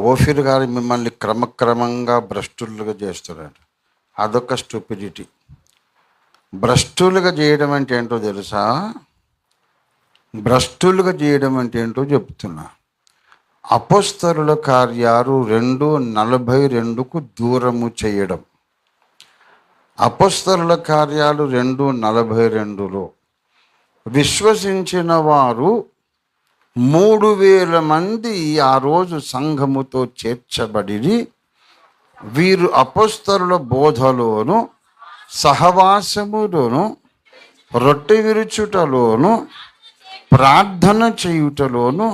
ఓఫీర్ గారు మిమ్మల్ని క్రమక్రమంగా భ్రష్టులుగా చేస్తున్నాడు. అదొక స్టూపిడిటీ. భ్రష్టులుగా చేయడం అంటే ఏంటో తెలుసా? భ్రష్టులుగా చేయడం అంటే ఏంటో చెప్తున్నా. అపోస్తలుల కార్యాలు 2:42 దూరము చేయడం. అపోస్తలుల కార్యాలు 2:42లో విశ్వసించిన వారు 3,000 మంది ఆ రోజు సంఘముతో చేర్చబడి, వీరు అపోస్తలుల బోధలోను, సహవాసములోను, రొట్టె విరుచుటలోను, ప్రార్థన చేయుటలోను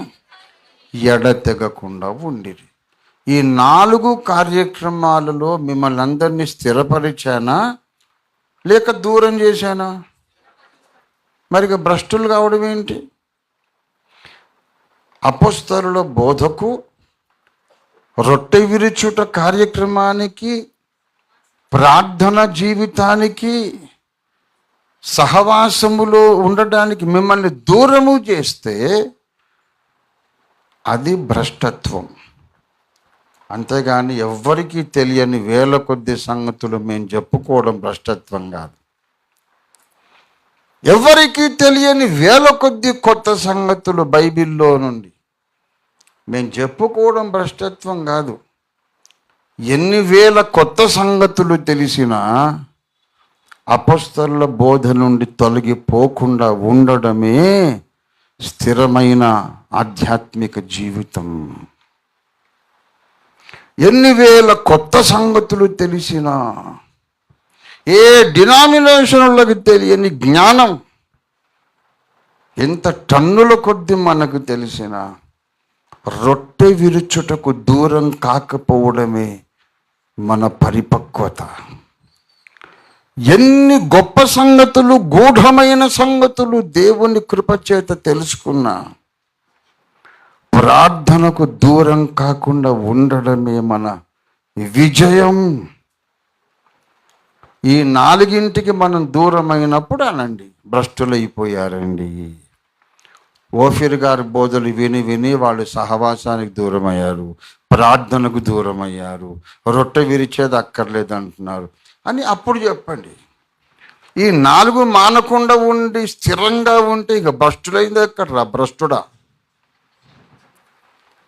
ఎడతెగకుండా ఉండిరి. ఈ 4 కార్యక్రమాలలో మిమ్మల్ని అందరినీ స్థిరపరిచానా లేక దూరం చేశానా? మరి భ్రష్టులు కావడం ఏంటి? అపోస్తలుల బోధకు, రొట్టె విరుచుట కార్యక్రమానికి, ప్రార్థన జీవితానికి, సహవాసములో ఉండడానికి మిమ్మల్ని దూరము చేస్తే అది భ్రష్టత్వం. అంతేగాని ఎవ్వరికీ తెలియని వేల కొద్ది సంగతులు మేము చెప్పుకోవడం భ్రష్టత్వం కాదు. ఎవరికీ తెలియని వేల కొద్ది కొత్త సంగతులు బైబిల్లో నుండి మేము చెప్పుకోవడం భ్రష్టత్వం కాదు. ఎన్ని వేల కొత్త సంగతులు తెలిసినా అపోస్తలుల బోధ నుండి తొలగిపోకుండా ఉండడమే స్థిరమైన ఆధ్యాత్మిక జీవితం. ఎన్ని వేల కొత్త సంగతులు తెలిసినా, ఏ డినామినేషన్లకు తెలియని జ్ఞానం ఎంత టన్నుల కొద్ది మనకు తెలిసిన, రొట్టె విరుచుటకు దూరం కాకపోవడమే మన పరిపక్వత. ఎన్ని గొప్ప సంగతులు, గూఢమైన సంగతులు దేవుని కృపచేత తెలుసుకున్నా, ప్రార్థనకు దూరం కాకుండా ఉండడమే మన విజయం. ఈ 4ంటికి మనం దూరమైనప్పుడు అనండి భ్రష్టులైపోయారండి. ఓఫీర్ గారి బోధలు విని విని వాళ్ళు సహవాసానికి దూరమయ్యారు, ప్రార్థనకు దూరమయ్యారు, రొట్టె విరిచేది అక్కర్లేదు అంటున్నారు అని అప్పుడు చెప్పండి. ఈ 4 మానకుండా ఉండి స్థిరంగా ఉంటే ఇక భ్రష్టులైంది ఎక్కడ? భ్రష్టుడా?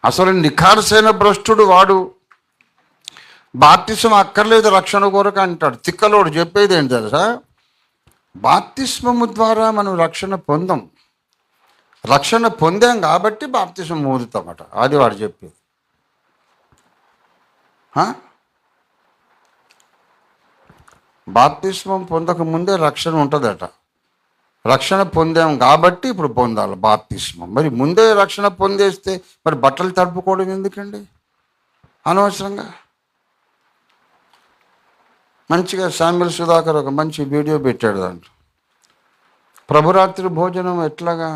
అసలు నిఖార్సైన భ్రష్టుడు వాడు. బాప్తిస్మం అక్కర్లేదు రక్షణ కొరకు అంటాడు. తిక్కలోడు చెప్పేది ఏంటి తెలుసా? బాప్తిస్మము ద్వారా మనం రక్షణ పొందాం, రక్షణ పొందాం కాబట్టి బాప్తిస్మం ఊదుతామట. అది వాడు చెప్పేది. బాప్తిస్మం పొందక ముందే రక్షణ ఉంటుందట. రక్షణ పొందాం కాబట్టి ఇప్పుడు పొందాలి బాప్తిస్మం. మరి ముందే రక్షణ పొందేస్తే మరి బట్టలు తడుపుకోవడం ఎందుకండి అనవసరంగా? మంచిగా శామ్యుల్ సుధాకర్ ఒక మంచి వీడియో పెట్టాడు. దాంట్లో ప్రభురాత్రి భోజనం ఎట్లాగా,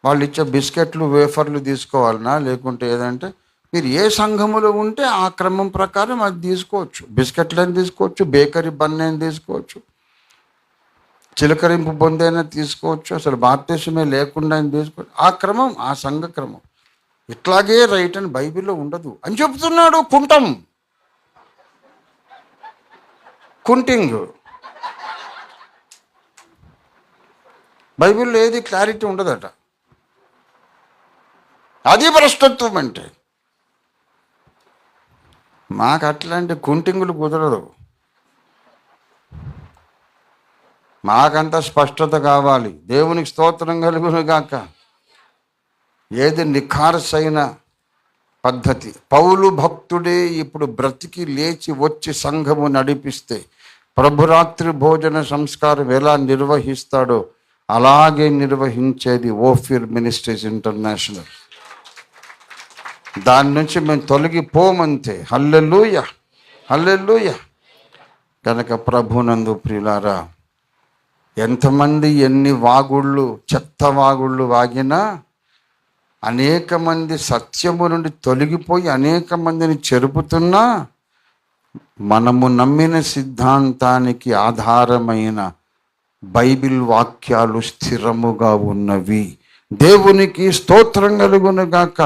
వాళ్ళు ఇచ్చే బిస్కెట్లు వేఫర్లు తీసుకోవాలనా, లేకుంటే ఏదంటే మీరు ఏ సంఘములో ఉంటే ఆ క్రమం ప్రకారం అది తీసుకోవచ్చు. బిస్కెట్లని తీసుకోవచ్చు, బేకరీ బన్ అయినా తీసుకోవచ్చు, చిలకరింపు బొందైనా తీసుకోవచ్చు, అసలు బాప్తిస్మే లేకుండా తీసుకోవచ్చు. ఆ క్రమం ఆ సంఘ క్రమం. ఇట్లాగే రైట్ అని బైబిల్లో ఉండదు అని చెప్తున్నాడు. కుంటింగ్ బైబిల్లో ఏది క్లారిటీ ఉండదట. అది భ్రష్టత్వం అంటే. మాకు అట్లాంటి కుంటింగులు కుదరదు. మాకంత స్పష్టత కావాలి. దేవునికి స్తోత్రం కలుగును గాక. ఏది నిఖార్సైన పద్ధతి. పౌలు భక్తుడే ఇప్పుడు బ్రతికి లేచి వచ్చి సంఘము నడిపిస్తే ప్రభురాత్రి భోజన సంస్కారం ఎలా నిర్వహిస్తాడో అలాగే నిర్వహించేది ఓఫీర్ మినిస్ట్రీస్ ఇంటర్నేషనల్. దాని నుంచి మేము తొలగిపోమంతే. హల్లెలూయా, హల్లెలూయా. కనుక ప్రభునందు ప్రియులారా, ఎంతమంది ఎన్ని వాగుళ్ళు, చెత్త వాగుళ్ళు వాగినా అనేక మంది సత్యము నుండి తొలగిపోయి అనేక మందిని చెరుపుతున్నా మనము నమ్మిన సిద్ధాంతానికి ఆధారమైన బైబిల్ వాక్యాలు స్థిరముగా ఉన్నవి. దేవునికి స్తోత్రం కలుగును గాక.